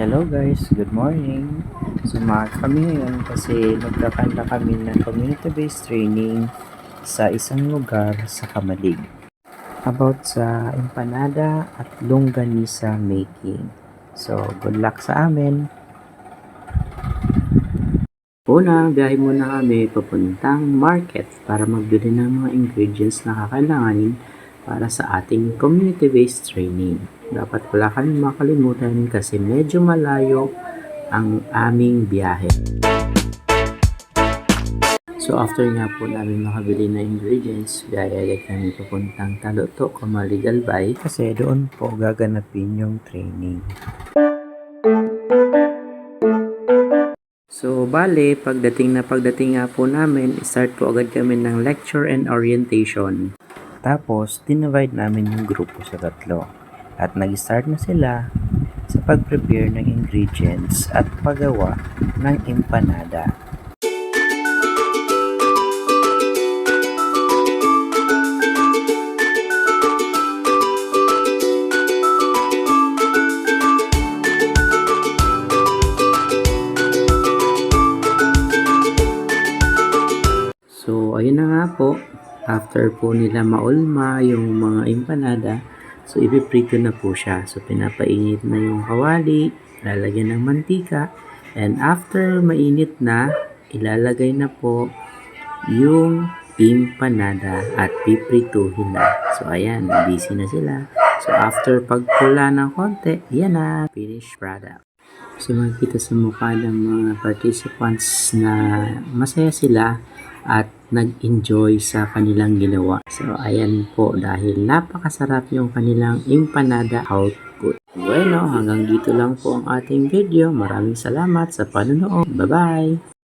Hello guys, good morning. Sumama kami ngayon kasi magkakanta kami ng community-based training sa isang lugar sa Kamalig about sa empanada at longganisa making. So, good luck sa amin. Una, biyahe muna kami papuntang market para magbili ng mga ingredients na kakailanganin para sa ating community-based training. Dapat wala kami makalimutan kasi medyo malayo ang aming biyahe. So after nga po namin makabili na ingredients, biyahe agad kami papuntang Taloto, Kamalig, Albay kasi doon po gaganapin yung training. So, bale, pagdating nga po namin, start po agad kami ng lecture and orientation. Tapos, dinivide namin yung grupo sa tatlo. At nag-start na sila sa pag-prepare ng ingredients at paggawa ng empanada. So, ayun na nga po. After po nila maulma yung mga empanada, so ipiprito na po siya. So, pinapainit na yung kawali, lalagyan ng mantika, and after mainit na, ilalagay na po yung empanada at piprituhin na. So, ayan, busy na sila. So, after pagpula ng konti, yan na, finished product. So, makikita sa mukha ng mga participants na masaya sila at nag-enjoy sa kanilang ginawa. So, ayan po dahil napakasarap yung kanilang empanada output. Bueno, hanggang dito lang po ang ating video. Maraming salamat sa panonood. Bye-bye!